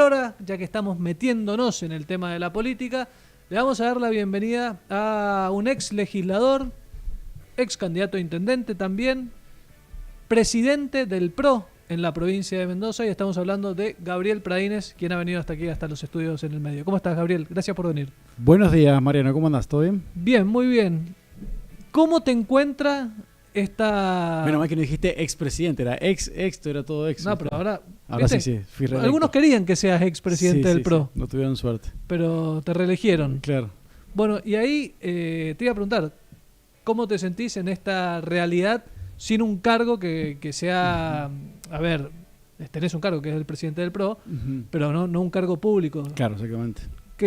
Ahora, ya que estamos metiéndonos en el tema de la política, le vamos a dar la bienvenida a un ex legislador, ex candidato a intendente también, presidente del PRO en la provincia de Mendoza, y estamos hablando de Gabriel Pradines, quien ha venido hasta aquí, hasta los estudios en el medio. ¿Cómo estás, Gabriel? Gracias por venir. Buenos días, Mariano. ¿Cómo andás? ¿Todo bien? Bien, muy bien. ¿Cómo te encuentra esta...? Menos mal que no dijiste expresidente, era ex, era todo ex. No, pero ahora sí, fui reelecto. Algunos querían que seas expresidente del PRO. Sí, no tuvieron suerte. Pero te reeligieron. Claro. Bueno, y ahí te iba a preguntar, ¿cómo te sentís en esta realidad sin un cargo que sea... A ver, tenés un cargo que es el presidente del PRO, pero no un cargo público. Claro, exactamente.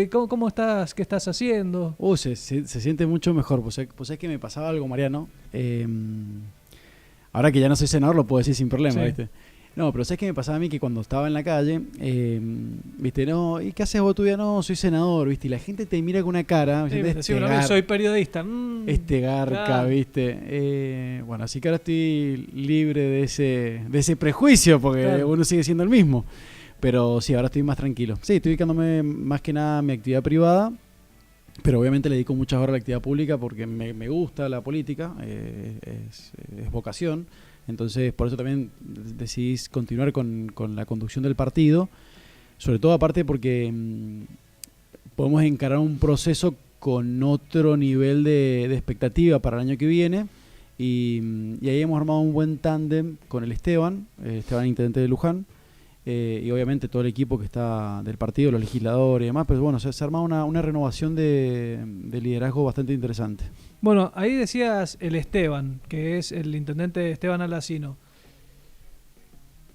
¿Cómo estás? ¿Qué estás haciendo? Se siente mucho mejor. Pues es que me pasaba algo, Mariano. Ahora que ya no soy senador, lo puedo decir sin problema, sí. ¿Viste? No, pero ¿sabes qué me pasaba a mí? Que cuando estaba en la calle, ¿viste? No, ¿y qué haces vos? Tú ya no, soy senador, ¿viste? Y la gente te mira con una cara, ¿viste? Sí, soy periodista. Este garca, claro. ¿Viste? Bueno, así que ahora estoy libre de ese prejuicio, porque claro, uno sigue siendo el mismo. Pero sí, ahora estoy más tranquilo. Sí, estoy dedicándome más que nada a mi actividad privada, pero obviamente le dedico muchas horas a la actividad pública porque me gusta la política, es vocación. Entonces, por eso también decidís continuar con la conducción del partido, sobre todo aparte porque podemos encarar un proceso con otro nivel de expectativa para el año que viene, y ahí hemos armado un buen tándem con el Esteban, intendente de Luján, y obviamente todo el equipo que está del partido, los legisladores y demás, pero bueno, se ha armado una renovación de liderazgo bastante interesante. Bueno, ahí decías el Esteban, que es el intendente Esteban Alacino.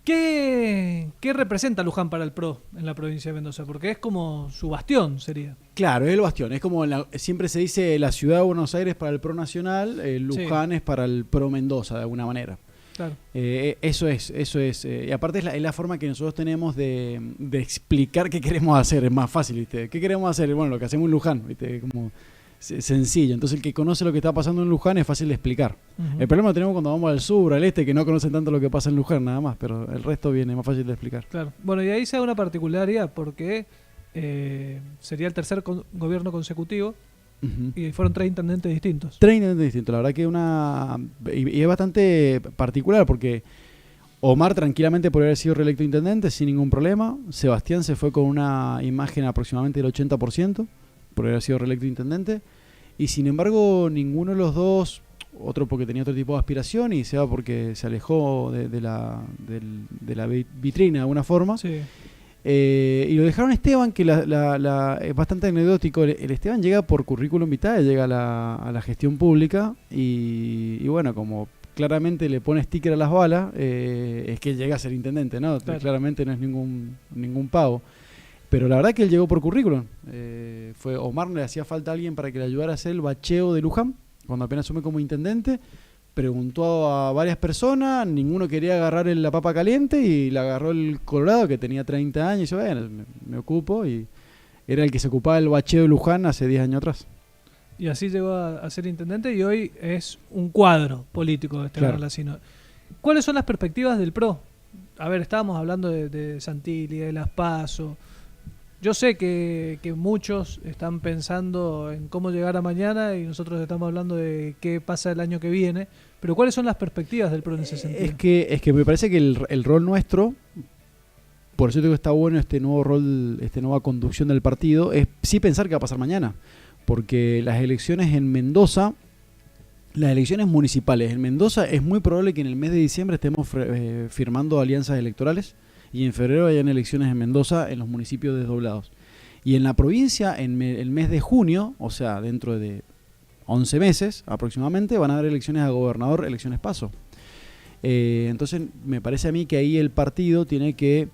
¿Qué representa Luján para el PRO en la provincia de Mendoza? Porque es como su bastión, sería. Claro, es el bastión. Es como siempre se dice la ciudad de Buenos Aires para el PRO nacional, Luján es para el PRO Mendoza, de alguna manera. Claro. Eso es. Y aparte es la forma que nosotros tenemos de explicar qué queremos hacer. Es más fácil, ¿viste? ¿Qué queremos hacer? Bueno, lo que hacemos en Luján, ¿viste? Como sencillo. Entonces el que conoce lo que está pasando en Luján es fácil de explicar. El problema lo tenemos cuando vamos al sur, al este, que no conocen tanto lo que pasa en Luján nada más, pero el resto viene más fácil de explicar. Claro. Bueno, y ahí se da una particularidad porque sería el tercer gobierno consecutivo. Y fueron 3 intendentes distintos. 3 intendentes distintos, la verdad que y es bastante particular porque Omar tranquilamente podría haber sido reelecto intendente sin ningún problema. Sebastián se fue con una imagen aproximadamente del 80% por haber sido reelecto intendente, y sin embargo ninguno de los dos, otro porque tenía otro tipo de aspiración y Seba porque se alejó de la vitrina de alguna forma. Sí. Y lo dejaron a Esteban, que es bastante anecdótico. El Esteban llega por currículum vitae, llega a la gestión pública y bueno, como claramente le pone sticker a las balas, es que llega a ser intendente, ¿no? Claro. Claramente no es ningún pavo. Pero la verdad que él llegó por currículum. Omar le hacía falta a alguien para que le ayudara a hacer el bacheo de Luján, cuando apenas asume como intendente. Preguntó a varias personas, ninguno quería agarrar la papa caliente y la agarró el Colorado, que tenía 30 años, y yo, bueno, me ocupo, y era el que se ocupaba del bacheo de Luján hace 10 años atrás. Y así llegó a ser intendente y hoy es un cuadro político de Esteban Alacino. ¿Cuáles son las perspectivas del PRO? A ver, estábamos hablando de Santilli, de Las PASO. Yo sé que muchos están pensando en cómo llegar a mañana y nosotros estamos hablando de qué pasa el año que viene, pero ¿cuáles son las perspectivas del PRO en ese sentido? Es que me parece que el rol nuestro, por eso digo que está bueno este nuevo rol, esta nueva conducción del partido, es sí pensar qué va a pasar mañana, porque las elecciones en Mendoza, las elecciones municipales en Mendoza, es muy probable que en el mes de diciembre estemos firmando alianzas electorales, y en febrero hayan elecciones en Mendoza en los municipios desdoblados. Y en la provincia, en el mes de junio, o sea, dentro de 11 meses aproximadamente, van a haber elecciones a gobernador, elecciones PASO. Entonces, me parece a mí que ahí el partido tiene que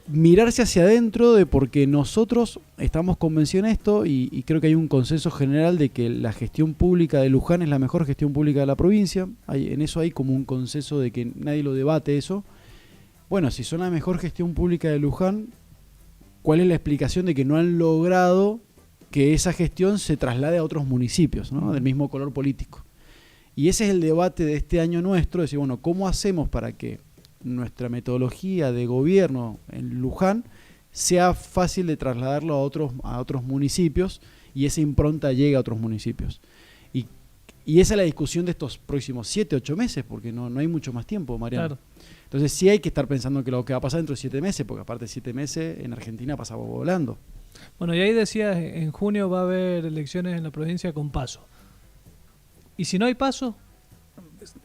mirarse hacia adentro, porque nosotros estamos convencidos en esto y creo que hay un consenso general de que la gestión pública de Luján es la mejor gestión pública de la provincia. En eso hay como un consenso de que nadie lo debate eso. Bueno, si son la mejor gestión pública de Luján, ¿cuál es la explicación de que no han logrado que esa gestión se traslade a otros municipios, ¿no? Del mismo color político? Y ese es el debate de este año nuestro, decir, bueno, ¿cómo hacemos para que nuestra metodología de gobierno en Luján sea fácil de trasladarlo a otros municipios y esa impronta llegue a otros municipios. Y esa es la discusión de estos próximos 7, 8 meses, porque no hay mucho más tiempo, Mariano. Claro. Entonces sí hay que estar pensando que lo que va a pasar dentro de 7 meses, porque aparte de 7 meses en Argentina pasaba volando. Bueno, y ahí decías, en junio va a haber elecciones en la provincia con PASO. ¿Y si no hay PASO?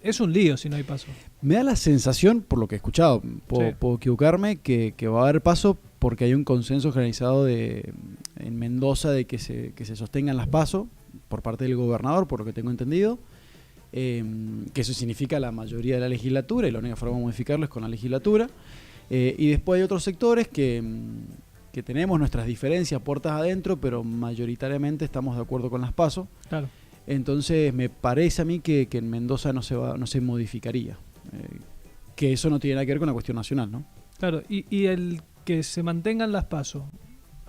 Es un lío si no hay PASO. Me da la sensación, por lo que he escuchado, puedo equivocarme, que va a haber PASO porque hay un consenso generalizado en Mendoza de que se sostengan las PASO por parte del gobernador, por lo que tengo entendido, que eso significa la mayoría de la legislatura y la única forma de modificarlo es con la legislatura. Y después hay otros sectores que tenemos nuestras diferencias puertas adentro, pero mayoritariamente estamos de acuerdo con las PASO. Claro. Entonces me parece a mí que en Mendoza no se modificaría. Que eso no tiene nada que ver con la cuestión nacional, ¿no? Claro, y el que se mantengan las PASO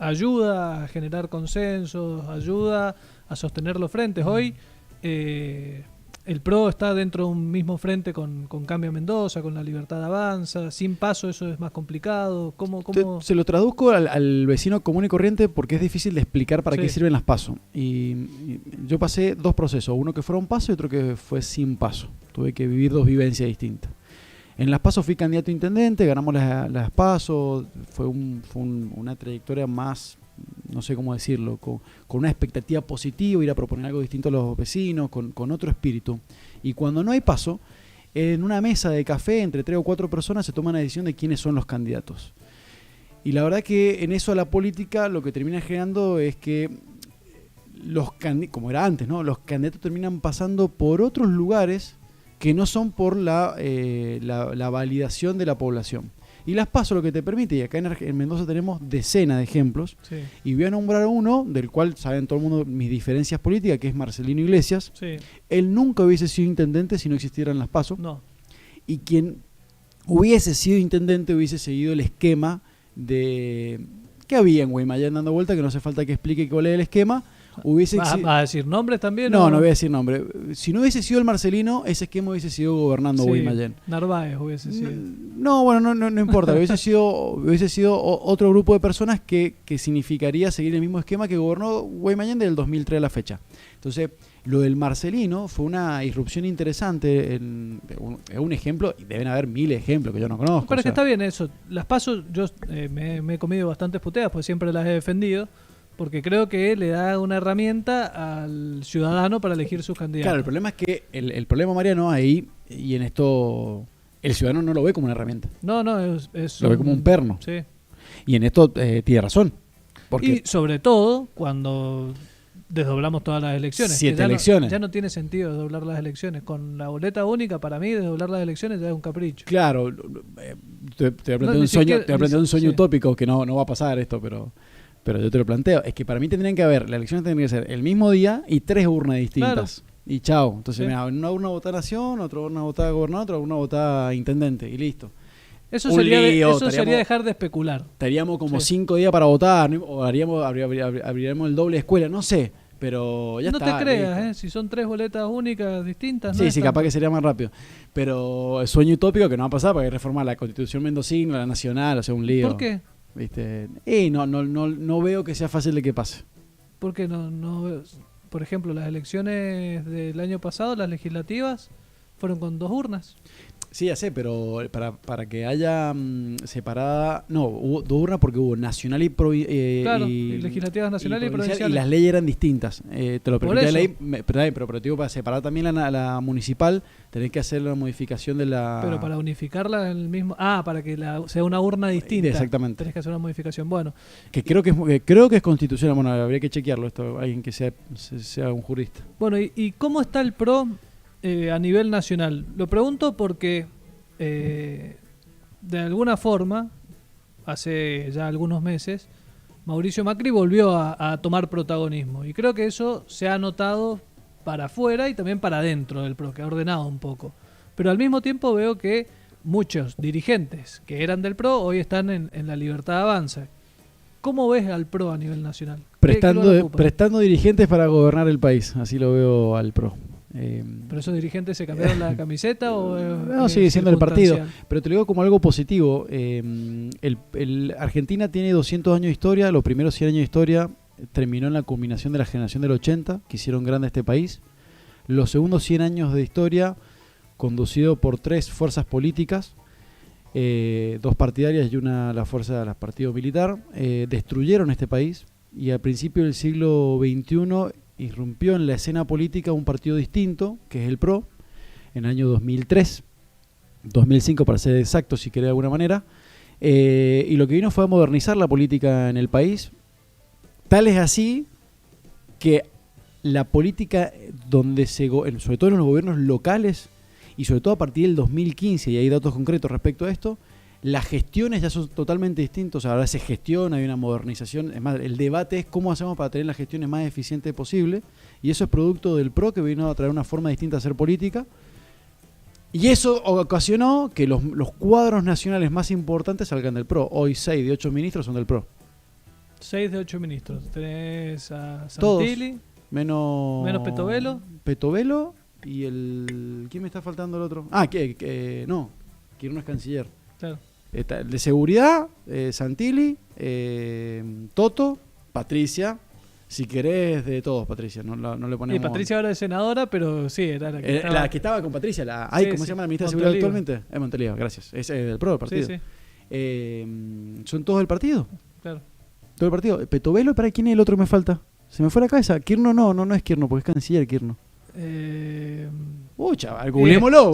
ayuda a generar consensos, ayuda a sostener los frentes. Hoy el PRO está dentro de un mismo frente con Cambio Mendoza, con La Libertad Avanza. Sin PASO eso es más complicado. ¿Cómo? Se lo traduzco al vecino común y corriente porque es difícil de explicar para qué sirven las PASO. Y yo pasé 2 procesos, uno que fueron PASO y otro que fue sin PASO. Tuve que vivir 2 vivencias distintas. En las PASO fui candidato a intendente, ganamos las PASO, fue una trayectoria más, no sé cómo decirlo, con una expectativa positiva, ir a proponer algo distinto a los vecinos, con otro espíritu. Y cuando no hay PASO, en una mesa de café entre 3 o 4 personas se toma una decisión de quiénes son los candidatos. Y la verdad que en eso a la política lo que termina generando es que como era antes, ¿no? Los candidatos terminan pasando por otros lugares que no son por la validación de la población. Y las PASO lo que te permite, y acá en Mendoza tenemos decenas de ejemplos, y voy a nombrar uno, del cual saben todo el mundo mis diferencias políticas, que es Marcelino Iglesias. Sí. Él nunca hubiese sido intendente si no existieran las PASO. No. Y quien hubiese sido intendente hubiese seguido el esquema que había en Guaymallén dando vuelta, que no hace falta que explique cuál es el esquema. ¿Va a decir nombres también? No voy a decir nombre. Si no hubiese sido el Marcelino, ese esquema hubiese sido gobernando Guaymallén. Narváez hubiese sido. No importa. hubiese sido otro grupo de personas que significaría seguir el mismo esquema que gobernó Guaymallén del 2003 a la fecha. Entonces, lo del Marcelino fue una irrupción interesante. Es un ejemplo, y deben haber miles de ejemplos que yo no conozco. Pero es que está bien eso. Las PASO, yo me he comido bastantes puteadas, pues siempre las he defendido. Porque creo que le da una herramienta al ciudadano para elegir sus candidatos. Claro, el problema es que el problema, Mariano, ahí, y en esto, el ciudadano no lo ve como una herramienta. No, lo ve como un perno. Sí. Y en esto tiene razón. Y sobre todo cuando desdoblamos todas las elecciones. 7 elecciones. Ya no tiene sentido desdoblar las elecciones. Con la boleta única, para mí, desdoblar las elecciones ya es un capricho. Claro, te voy a plantear un sueño utópico que no va a pasar esto, pero yo te lo planteo. Es que para mí tendrían que haber, las elecciones tendrían que ser el mismo día y 3 urnas distintas. Claro. Y chao. Entonces, mira, una urna votada nación, otra urna votada gobernador, otra urna votada intendente. Y listo. Eso sería dejar de especular. Estaríamos como 5 días para votar, ¿no? O abriríamos el doble de escuela, no sé. Pero ya está. No te creas, si son 3 boletas únicas distintas. Sí, capaz que sería más rápido. Pero el sueño utópico que no va a pasar porque hay que reformar la Constitución mendocina, la nacional, o sea, un lío. ¿Por qué? ¿Viste? No veo que sea fácil de que pase. ¿Por qué no? Por ejemplo, las elecciones del año pasado, las legislativas, fueron con 2 urnas. Sí, ya sé, pero para que haya separada... No, hubo 2 urnas porque hubo nacional y legislativas nacionales y provinciales. Y las leyes eran distintas. Te lo permite la ley, pero digo, para separar también la municipal, tenés que hacer la modificación de la... Pero para unificarla en el mismo... para que sea una urna distinta. Exactamente. Tenés que hacer una modificación. Bueno. Que creo que es constitucional. Bueno, habría que chequearlo esto, alguien que sea un jurista. Bueno, ¿y cómo está el PRO a nivel nacional? Lo pregunto porque de alguna forma, hace ya algunos meses, Mauricio Macri volvió a tomar protagonismo. Y creo que eso se ha notado para afuera y también para adentro del PRO, que ha ordenado un poco. Pero al mismo tiempo veo que muchos dirigentes que eran del PRO hoy están en La Libertad Avanza. ¿Cómo ves al PRO a nivel nacional? Prestando dirigentes para gobernar el país, así lo veo al PRO. ¿Pero esos dirigentes se cambiaron la camiseta o...? No, sigue siendo el partido. Pero te lo digo como algo positivo. Argentina tiene 200 años de historia. Los primeros 100 años de historia terminó en la culminación de la generación del 80, que hicieron grande este país. Los segundos 100 años de historia, conducido por 3 fuerzas políticas, 2 partidarias y una la fuerza del partido militar, destruyeron este país. Y al principio del siglo XXI irrumpió en la escena política un partido distinto, que es el PRO, en el año 2003, 2005 para ser exacto, si querés de alguna manera, y lo que vino fue a modernizar la política en el país. Tal es así que la política, sobre todo en los gobiernos locales, y sobre todo a partir del 2015, y hay datos concretos respecto a esto, las gestiones ya son totalmente distintas. Ahora se gestiona, hay una modernización. Es más, el debate es cómo hacemos para tener las gestiones más eficientes posible. Y eso es producto del PRO, que vino a traer una forma distinta de hacer política. Y eso ocasionó que los cuadros nacionales más importantes salgan del PRO. Hoy 6 de 8 ministros son del PRO. 6 de 8 ministros. Tenés a Santilli. Todos, menos Petovelo. Petovelo y el... ¿Quién me está faltando el otro? No, Kirchner es canciller. Claro. De seguridad, Santilli, Toto, Patricia. Si querés, de todos, Patricia. No le ponemos... Y Patricia ahora es senadora, pero sí, era la que estaba con Patricia. ¿Cómo se llama la ministra de Seguridad actualmente? Es Monteliva, gracias. Es del PRO del partido. Sí. Son todos del partido. Claro. Todo el partido. Petovelo, ¿para quién es el otro que me falta? Se me fue la cabeza. Kirchner no es Kirchner, porque es canciller Kirchner. Chaval, googleémoslo.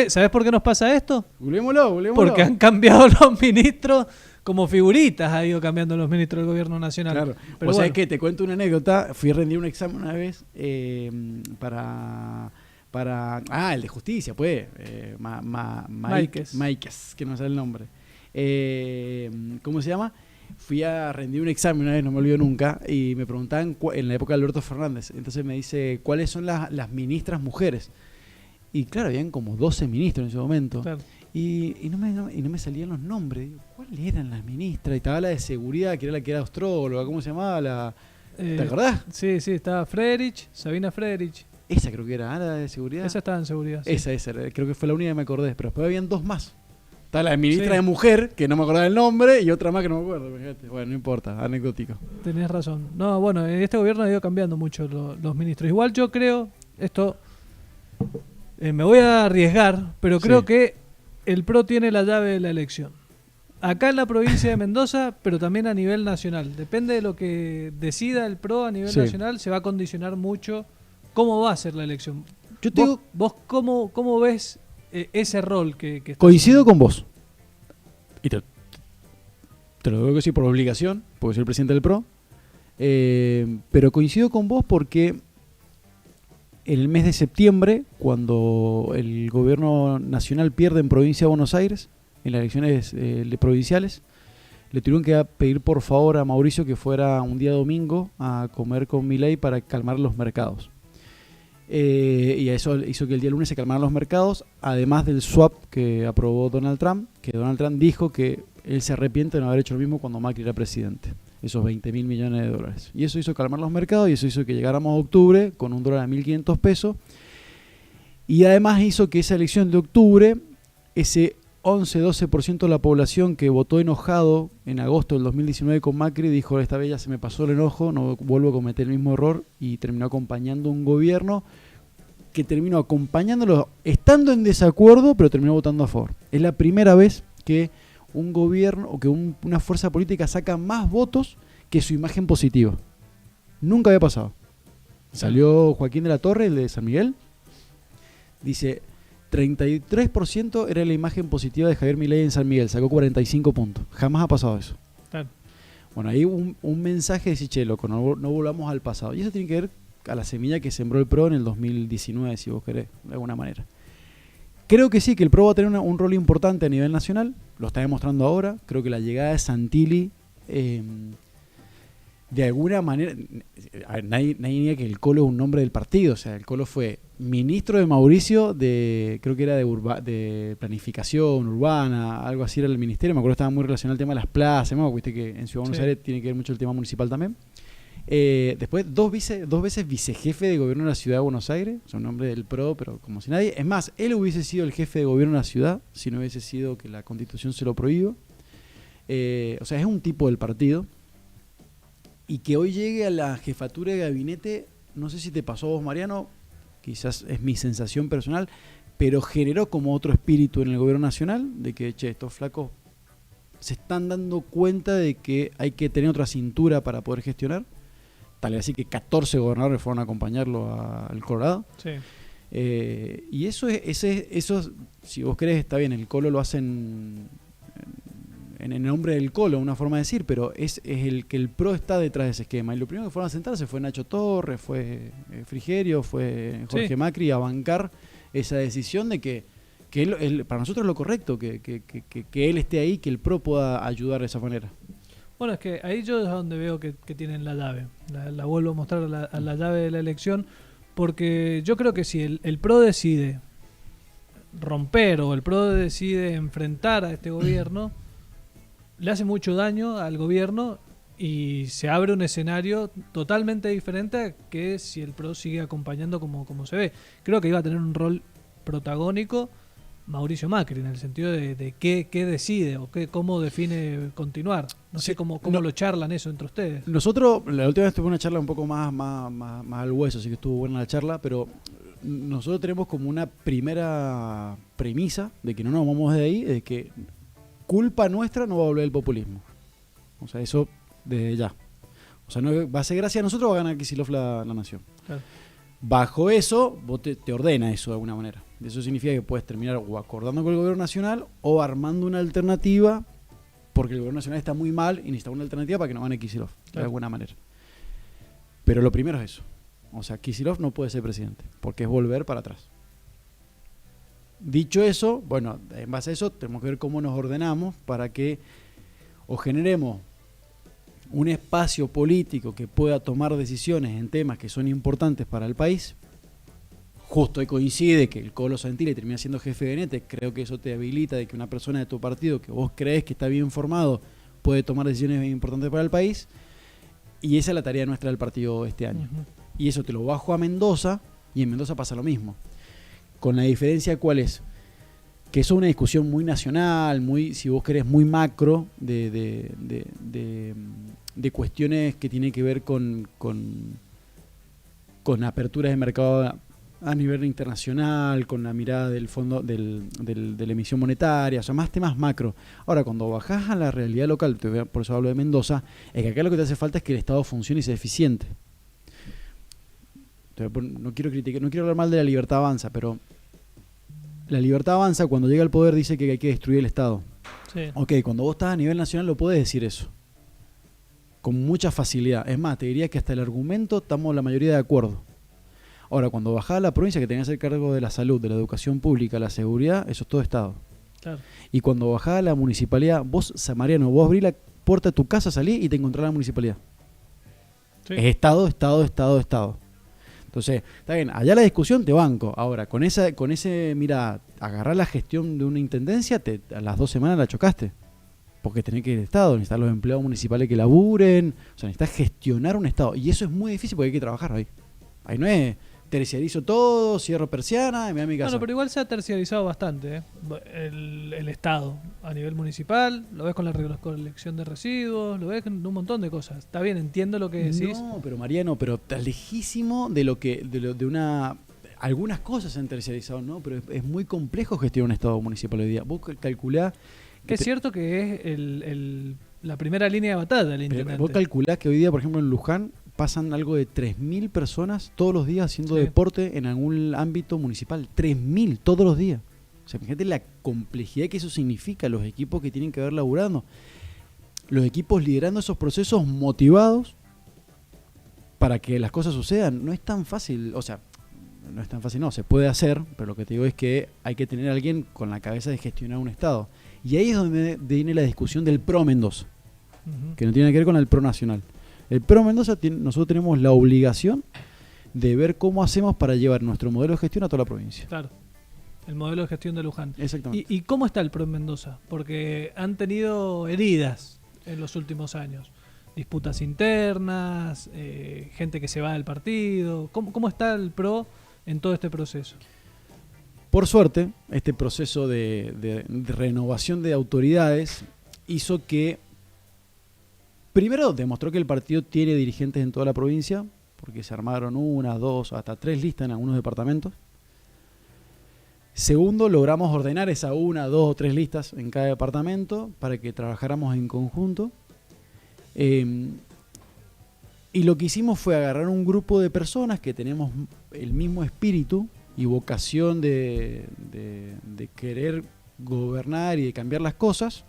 ¿Sabés por qué nos pasa esto? Googleémoslo. Porque han cambiado los ministros como figuritas, ha ido cambiando los ministros del gobierno nacional. Claro. Pero ¿sabes qué? Te cuento una anécdota. Fui a rendir un examen una vez para el de justicia, pues. Máiquez, que no sé el nombre. ¿Cómo se llama? Fui a rendir un examen una vez, no me olvido nunca, y me preguntaban en la época de Alberto Fernández. Entonces me dice, ¿cuáles son las ministras mujeres? Y claro, habían como 12 ministros en ese momento. Claro. Y no me salían los nombres. Digo, ¿cuáles eran las ministras? Y estaba la de seguridad, que era la que era astróloga. ¿Cómo se llamaba? ¿Te acordás? Sí, estaba Sabina Frederich. Esa creo que era, la de seguridad. Esa estaba en seguridad. Sí. Esa, creo que fue la única que me acordé. Pero después habían 2 más. Está la ministra de mujer, que no me acordaba el nombre, y otra más que no me acuerdo. Fíjate. Bueno, no importa, anecdótico. Tenés razón. No, bueno, en este gobierno ha ido cambiando mucho los ministros. Igual yo creo, esto me voy a arriesgar, pero creo que el PRO tiene la llave de la elección. Acá en la provincia de Mendoza, pero también a nivel nacional. Depende de lo que decida el PRO a nivel nacional, se va a condicionar mucho cómo va a ser la elección. ¿Vos cómo ves ese rol que coincido con vos? Y te lo digo que sí por obligación, porque soy el presidente del PRO. Pero coincido con vos porque en el mes de septiembre, cuando el gobierno nacional pierde en provincia de Buenos Aires, en las elecciones provinciales, le tuvieron que pedir por favor a Mauricio que fuera un día domingo a comer con Milei para calmar los mercados. Y eso hizo que el día lunes se calmaran los mercados, además del swap que aprobó Donald Trump, que Donald Trump dijo que él se arrepiente de no haber hecho lo mismo cuando Macri era presidente, esos 20.000 millones de dólares. Y eso hizo calmar los mercados y eso hizo que llegáramos a octubre con un dólar a 1.500 pesos. Y además hizo que esa elección de octubre, ese 11-12% de la población que votó enojado en agosto del 2019 con Macri, dijo, esta vez ya se me pasó el enojo, no vuelvo a cometer el mismo error, y terminó acompañando un gobierno que terminó acompañándolo estando en desacuerdo, pero terminó votando a favor. Es la primera vez que un gobierno o que una fuerza política saca más votos que su imagen positiva. Nunca había pasado. Salió Joaquín de la Torre, el de San Miguel, dice 33% era la imagen positiva de Javier Milei en San Miguel, sacó 45 puntos. Jamás ha pasado eso. Claro. Bueno, ahí un mensaje de che, loco, no volvamos al pasado. Y eso tiene que ver a la semilla que sembró el PRO en el 2019, si vos querés, de alguna manera. Creo que sí, que el PRO va a tener un rol importante a nivel nacional, lo está demostrando ahora. Creo que la llegada de Santilli, de alguna manera, nadie niega que el Colo es un nombre del partido. O sea, el Colo fue ministro de Mauricio, creo que era de planificación urbana, algo así era el ministerio. Me acuerdo que estaba muy relacionado al tema de las plazas, ¿no? Viste que en Ciudad de Buenos Aires tiene que ver mucho el tema municipal también. Después, dos veces vicejefe de gobierno de la ciudad de Buenos Aires, o sea, un hombre del PRO, pero como si nadie. Es más, él hubiese sido el jefe de gobierno de la ciudad si no hubiese sido que la Constitución se lo prohíba. O sea, es un tipo del partido. Y que hoy llegue a la jefatura de gabinete, no sé si te pasó a vos, Mariano, quizás es mi sensación personal, pero generó como otro espíritu en el gobierno nacional, de que, che, estos flacos se están dando cuenta de que hay que tener otra cintura para poder gestionar. Tal vez así que 14 gobernadores fueron a acompañarlo al Colorado. Sí. Y eso, si vos querés, está bien, el Colo lo hacen en el nombre del Colo, una forma de decir, pero es el que el PRO está detrás de ese esquema. Y lo primero que fueron a sentarse fue Nacho Torres, fue Frigerio, fue Jorge Macri a bancar esa decisión de que para nosotros es lo correcto, que él esté ahí, que el PRO pueda ayudar de esa manera. Bueno, es que ahí yo es donde veo que tienen la llave. La vuelvo a mostrar a la llave de la elección, porque yo creo que si el PRO decide romper o el PRO decide enfrentar a este gobierno, le hace mucho daño al gobierno y se abre un escenario totalmente diferente a que si el PRO sigue acompañando como se ve. Creo que iba a tener un rol protagónico Mauricio Macri, en el sentido de qué decide o cómo define continuar. No sé cómo lo charlan eso entre ustedes. Nosotros, la última vez tuve una charla un poco más al hueso, así que estuvo buena la charla, pero nosotros tenemos como una primera premisa de que no nos vamos de ahí, de que culpa nuestra no va a volver el populismo. O sea, eso desde ya. O sea, no va a ser gracias a nosotros, va a ganar Kicillof la nación. Claro. Bajo eso, vos te ordena eso de alguna manera. Eso significa que puedes terminar o acordando con el gobierno nacional o armando una alternativa, porque el gobierno nacional está muy mal y necesita una alternativa para que no gane Kicillof, de alguna manera. Pero lo primero es eso. O sea, Kicillof no puede ser presidente, porque es volver para atrás. Dicho eso, bueno, en base a eso tenemos que ver cómo nos ordenamos para que o generemos un espacio político que pueda tomar decisiones en temas que son importantes para el país. Justo ahí coincide que el Colo Santilli termina siendo jefe de gabinete. Creo que eso te habilita de que una persona de tu partido que vos crees que está bien formado puede tomar decisiones importantes para el país. Y esa es la tarea nuestra del partido este año. Uh-huh. Y eso te lo bajo a Mendoza, y en Mendoza pasa lo mismo. Con la diferencia, ¿cuál es? Que eso es una discusión muy nacional, muy, si vos querés, muy macro de cuestiones que tienen que ver con aperturas de mercado a nivel internacional, con la mirada del fondo de la emisión monetaria, o sea, más temas macro. Ahora, cuando bajás a la realidad local, por eso hablo de Mendoza, es que acá lo que te hace falta es que el Estado funcione y sea eficiente. Entonces, no quiero hablar mal de la Libertad Avanza, pero la Libertad Avanza cuando llega al poder dice que hay que destruir el Estado. Sí. Ok, cuando vos estás a nivel nacional lo podés decir eso con mucha facilidad. Es más, te diría que hasta el argumento estamos la mayoría de acuerdo. Ahora, cuando bajás a la provincia que tenías el cargo de la salud, de la educación pública, la seguridad, eso es todo Estado. Claro. Y cuando bajás a la municipalidad, vos, Mariano, vos abrís la puerta de tu casa, salís y te encontrás en la municipalidad. Sí. Es Estado. Entonces, está bien, allá la discusión te banco. Ahora, con ese mira, agarrar la gestión de una intendencia, a las 2 semanas la chocaste. Porque tenés que ir al Estado, necesitas los empleados municipales que laburen, o sea, necesitas gestionar un Estado. Y eso es muy difícil porque hay que trabajar ahí. Ahí no es terciarizo todo, cierro persiana y me voy a mi casa. Bueno, pero igual se ha terciarizado bastante, ¿eh? El Estado a nivel municipal, lo ves con la recolección de residuos, lo ves con un montón de cosas. Está bien, entiendo lo que decís. No, pero Mariano, está lejísimo de una... Algunas cosas se han terciarizado, ¿no? Pero es muy complejo gestionar un Estado municipal hoy día. Vos calculás... Es cierto que es la primera línea de batalla del intendente. Vos calculás que hoy día, por ejemplo, en Luján pasan algo de 3.000 personas todos los días haciendo deporte en algún ámbito municipal. 3.000 todos los días. O sea, fíjate la complejidad que eso significa, los equipos que tienen que haber laburando. Los equipos liderando esos procesos motivados para que las cosas sucedan. No es tan fácil, o sea, no es tan fácil, no, se puede hacer, pero lo que te digo es que hay que tener a alguien con la cabeza de gestionar un Estado. Y ahí es donde viene la discusión del PRO Mendoza, que no tiene que ver con el PRO Nacional. El PRO Mendoza, nosotros tenemos la obligación de ver cómo hacemos para llevar nuestro modelo de gestión a toda la provincia. Claro, el modelo de gestión de Luján. Exactamente. ¿Y cómo está el PRO en Mendoza? Porque han tenido heridas en los últimos años. disputas internas, gente que se va del partido. ¿Cómo está el PRO en todo este proceso? Por suerte, este proceso de renovación de autoridades hizo que, primero, demostró que el partido tiene dirigentes en toda la provincia, porque se armaron 1, 2, hasta 3 listas en algunos departamentos. Segundo, logramos ordenar esa 1, 2 o 3 listas en cada departamento para que trabajáramos en conjunto. Y lo que hicimos fue agarrar un grupo de personas que tenemos el mismo espíritu y vocación de querer gobernar y de cambiar las cosas,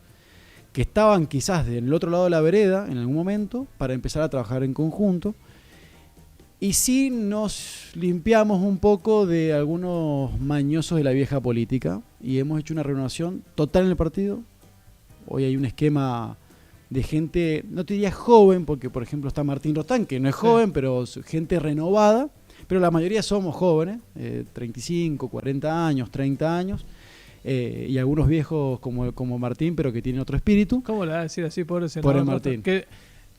que estaban quizás del otro lado de la vereda en algún momento, para empezar a trabajar en conjunto. Y sí nos limpiamos un poco de algunos mañosos de la vieja política y hemos hecho una renovación total en el partido. Hoy hay un esquema de gente, no te diría joven, porque por ejemplo está Martín Rostán, que no es joven, pero gente renovada, pero la mayoría somos jóvenes, 35, 40 años, 30 años, y algunos viejos como Martín, pero que tienen otro espíritu. ¿Cómo le va a decir así, pobre senador? Pobre Martín. Que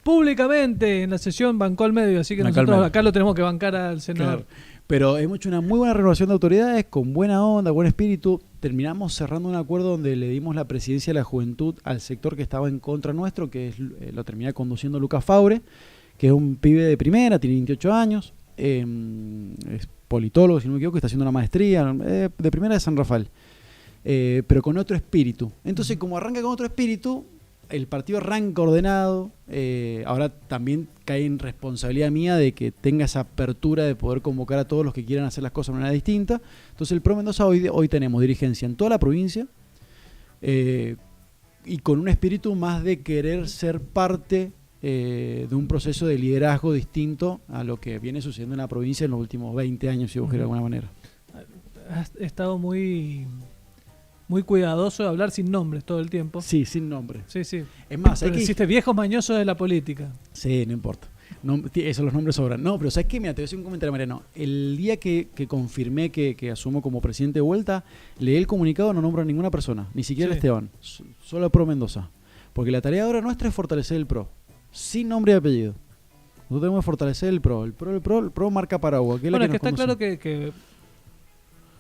públicamente en la sesión bancó al medio, así que nosotros acá lo tenemos que bancar al senador. Claro. Pero hemos hecho una muy buena renovación de autoridades, con buena onda, buen espíritu. Terminamos cerrando un acuerdo donde le dimos la presidencia de la juventud al sector que estaba en contra nuestro, que es, lo termina conduciendo Lucas Faure, que es un pibe de primera, tiene 28 años, es politólogo, si no me equivoco, está haciendo una maestría, de primera de San Rafael, pero con otro espíritu. Entonces, como arranca con otro espíritu, el partido arranca ordenado. Ahora también cae en responsabilidad mía de que tenga esa apertura de poder convocar a todos los que quieran hacer las cosas de manera distinta. Entonces el PRO Mendoza hoy tenemos dirigencia en toda la provincia, y con un espíritu más de querer ser parte de un proceso de liderazgo distinto a lo que viene sucediendo en la provincia en los últimos 20 años, si vos querés de alguna manera. Has estado muy cuidadoso de hablar sin nombres todo el tiempo. Sí, sin nombre. Sí. Es más, pero hiciste viejos mañosos de la política. Sí, no importa. No, eso, los nombres sobran. No, pero ¿sabes qué? Mira, te voy a hacer un comentario, Mariano. El día que confirmé que asumo como presidente de vuelta, leí el comunicado, no nombro a ninguna persona, ni siquiera a Esteban, solo a PRO Mendoza. Porque la tarea ahora nuestra es fortalecer el PRO, sin nombre y apellido. Nosotros tenemos que fortalecer el PRO. El PRO marca paraguas. Bueno, es que está claro que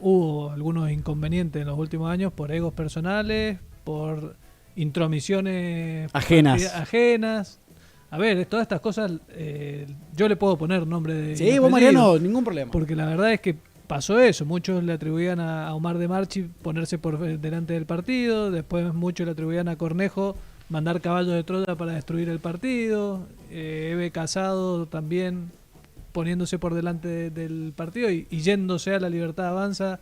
hubo algunos inconvenientes en los últimos años por egos personales, por intromisiones ajenas. A ver, todas estas cosas, yo le puedo poner nombre de... Sí, vos, Mariano, ningún problema. Porque la verdad es que pasó eso. Muchos le atribuían a Omar de Marchi ponerse por delante del partido, después muchos le atribuían a Cornejo mandar caballos de Troya para destruir el partido, Eve Casado también poniéndose por delante del partido y yéndose a La Libertad Avanza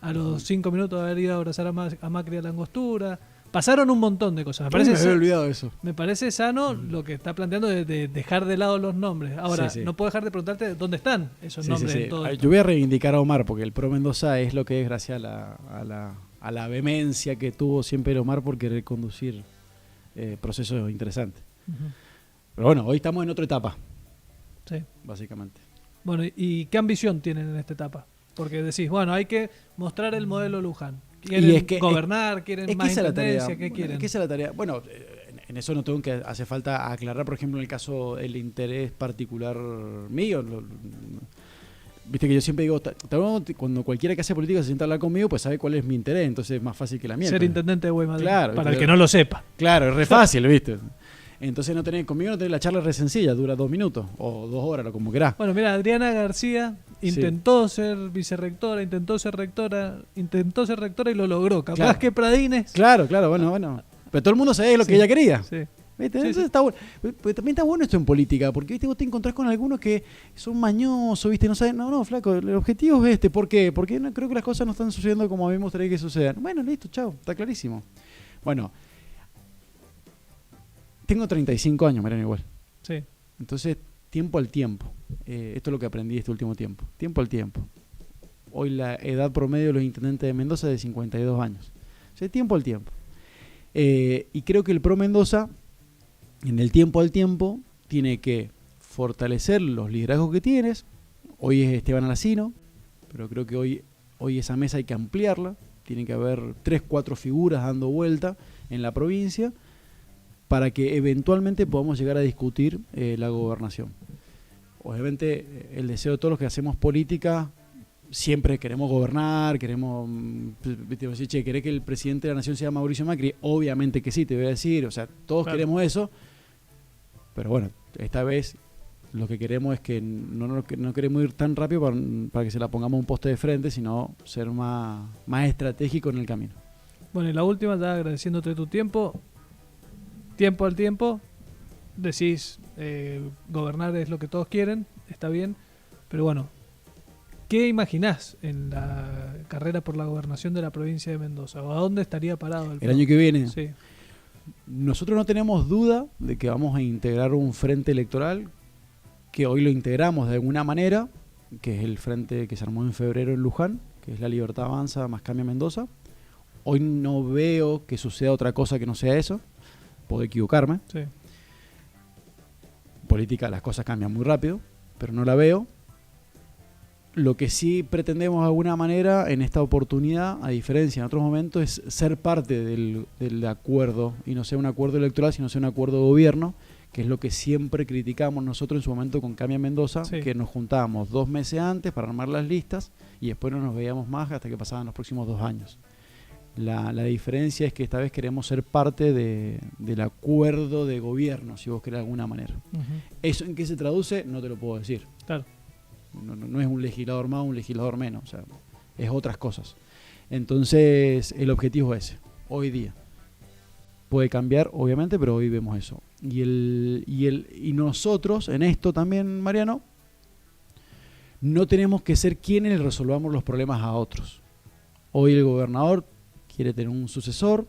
a los 5 minutos de haber ido a abrazar a Macri a la Angostura. Pasaron un montón de cosas. Me había olvidado eso. Me parece sano lo que está planteando de dejar de lado los nombres. Ahora, no puedo dejar de preguntarte dónde están esos nombres. En todo yo voy a reivindicar a Omar, porque el PRO Mendoza es lo que es gracias a la vehemencia que tuvo siempre Omar por querer conducir procesos interesantes. Pero bueno, hoy estamos en otra etapa. Sí. Básicamente. Bueno, ¿y qué ambición tienen en esta etapa? Porque decís, bueno, hay que mostrar el modelo Luján. ¿Quieren gobernar? ¿Quieren más independencia? ¿Qué quieren? Esa es la tarea. Bueno, en eso no tengo que hace falta aclarar, por ejemplo, en el caso del interés particular mío. Viste que yo siempre digo, cuando cualquiera que hace política se sienta a hablar conmigo, pues sabe cuál es mi interés, entonces es más fácil que la mía. Ser intendente de Guaymallén, claro, para el que no lo sepa. Claro, es re fácil, ¿viste? Entonces conmigo no tenés la charla re sencilla, dura 2 minutos o 2 horas, como querás. Bueno, mira, Adriana García intentó ser vicerrectora, intentó ser rectora y lo logró. Capaz que Pradines. Claro, bueno. Pero todo el mundo sabía lo que ella quería. Sí. ¿Viste? Entonces está bueno. Pero también está bueno esto en política, porque ¿viste? Vos te encontrás con algunos que son mañosos, ¿viste? No saben, no, flaco, el objetivo es este. ¿Por qué? Porque creo que las cosas no están sucediendo como a mí me gustaría que sucedan. Bueno, listo, chao, está clarísimo. Bueno, tengo 35 años, Mariano, igual. Sí. Entonces, tiempo al tiempo. Esto es lo que aprendí este último tiempo. Tiempo al tiempo. Hoy la edad promedio de los intendentes de Mendoza es de 52 años. O sea, tiempo al tiempo. Y creo que el PRO Mendoza, en el tiempo al tiempo, tiene que fortalecer los liderazgos que tienes. Hoy es Esteban Alacino, pero creo que hoy esa mesa hay que ampliarla. Tiene que haber 3, 4 figuras dando vuelta en la provincia. para que eventualmente podamos llegar a discutir la gobernación. Obviamente el deseo de todos los que hacemos política, siempre queremos gobernar, queremos, decir, che, ¿querés que el presidente de la nación sea Mauricio Macri? Obviamente que sí, te voy a decir, o sea, todos queremos eso, pero bueno, esta vez lo que queremos es que no queremos ir tan rápido para que se la pongamos un poste de frente, sino ser más estratégico en el camino. Bueno, y la última, ya agradeciéndote tu tiempo al tiempo, decís, gobernar es lo que todos quieren, está bien, pero bueno, ¿qué imaginás en la carrera por la gobernación de la provincia de Mendoza? ¿O a dónde estaría parado el año que viene? Sí. Nosotros no tenemos duda de que vamos a integrar un frente electoral, que hoy lo integramos de alguna manera, que es el frente que se armó en febrero en Luján, que es La Libertad Avanza más Cambia Mendoza. Hoy no veo que suceda otra cosa que no sea eso. Puedo equivocarme. Sí. Política, las cosas cambian muy rápido, pero no la veo. Lo que sí pretendemos de alguna manera en esta oportunidad, a diferencia en otros momentos, es ser parte del acuerdo, y no sea un acuerdo electoral, sino sea un acuerdo de gobierno, que es lo que siempre criticamos nosotros en su momento con Cambia Mendoza, sí, que nos juntábamos 2 meses antes para armar las listas y después no nos veíamos más hasta que pasaban los próximos 2 años. La diferencia es que esta vez queremos ser parte del acuerdo de gobierno, si vos querés de alguna manera. ¿Eso en qué se traduce? No te lo puedo decir. Claro. No es un legislador más o un legislador menos, o sea, es otras cosas. Entonces, el objetivo es ese, hoy día. Puede cambiar, obviamente, pero hoy vemos eso. Y nosotros, en esto también, Mariano, no tenemos que ser quienes resolvamos los problemas a otros. Hoy el gobernador quiere tener un sucesor,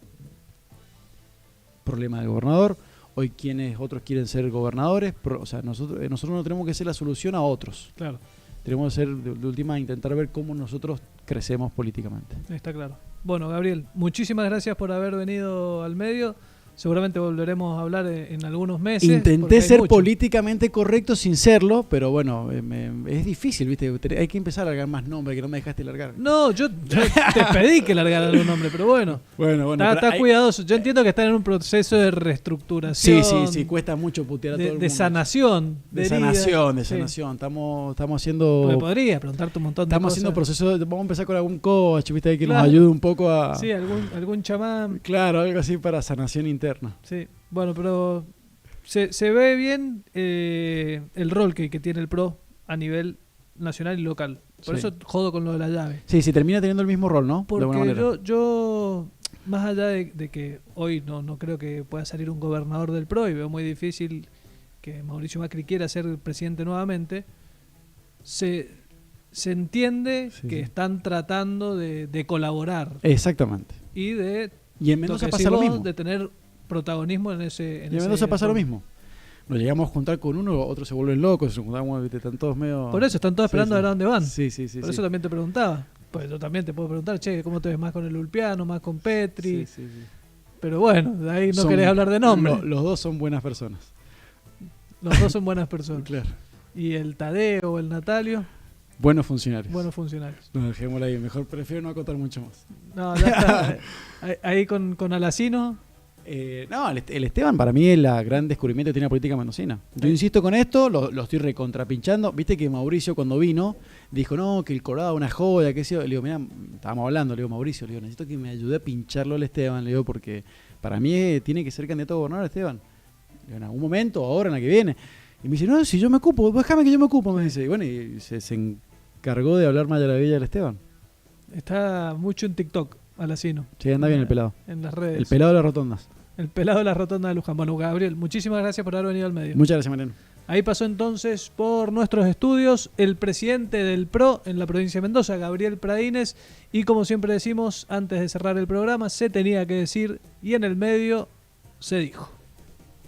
problema del gobernador. Hoy otros quieren ser gobernadores, o sea, nosotros no tenemos que ser la solución a otros. Claro. Tenemos que ser, de última, intentar ver cómo nosotros crecemos políticamente. Está claro. Bueno, Gabriel, muchísimas gracias por haber venido al medio. Seguramente volveremos a hablar en algunos meses. Intenté ser políticamente correcto sin serlo, pero bueno, es difícil, ¿viste? Hay que empezar a largar más nombres, que no me dejaste largar. No, yo te pedí que largara algún nombre, pero bueno. Bueno, está cuidadoso. Yo entiendo que están en un proceso de reestructuración. Sí, cuesta mucho putear a todo el mundo. De sanación. De sanación. Estamos haciendo... Porque podría preguntarte un montón de cosas. Estamos haciendo procesos, vamos a empezar con algún coach, ¿viste? Que nos ayude un poco a... Sí, algún chamán. Claro, algo así para sanación interna. Sí, bueno, pero se ve bien el rol que tiene el PRO a nivel nacional y local. Por eso jodo con lo de la llave. Sí, termina teniendo el mismo rol, ¿no? Porque yo más allá de que hoy no creo que pueda salir un gobernador del PRO, y veo muy difícil que Mauricio Macri quiera ser presidente nuevamente, se entiende que están tratando de colaborar. Exactamente. Y en Mendoza pasa lo mismo. De tener protagonismo en ese... Y en Mendoza pasa lo mismo. Nos llegamos a juntar con uno, otros se vuelven locos, se juntamos, están todos medio... Por eso, están todos esperando a ver a dónde van. Sí. Por eso también te preguntaba. Pues yo también te puedo preguntar, che, ¿cómo te ves más con el Ulpiano, más con Petri? Sí. Pero bueno, de ahí no querés hablar de nombre. Los dos son buenas personas. Los dos son buenas personas. Claro. ¿Y el Tadeo o el Natalio? Buenos funcionarios. No, dejémoslo ahí. Mejor prefiero no acotar mucho más. No, ya está. Ahí con Alacino... el Esteban para mí es el gran descubrimiento que tiene la política mendocina. Yo insisto con esto, lo estoy recontrapinchando. Viste que Mauricio cuando vino dijo, no, que el Colorado una joya, qué sé yo. Le digo, mirá, estábamos hablando, le digo, Mauricio, necesito que me ayude a pincharlo al Esteban, le digo, porque para mí tiene que ser candidato a gobernador Esteban. Le digo, en algún momento, ahora, en la que viene. Y me dice, no, si yo me ocupo, déjame que yo me ocupo, me dice. Y bueno, y se encargó de hablar maravilla del Esteban. Está mucho en TikTok, Alacino. Sí, anda bien el pelado. En las redes. El pelado de las rotondas. El pelado de la rotonda de Luján. Bueno, Gabriel, muchísimas gracias por haber venido al medio. Muchas gracias, Mariano. Ahí pasó entonces por nuestros estudios el presidente del PRO en la provincia de Mendoza, Gabriel Pradines. Y como siempre decimos, antes de cerrar el programa, se tenía que decir y en el medio se dijo.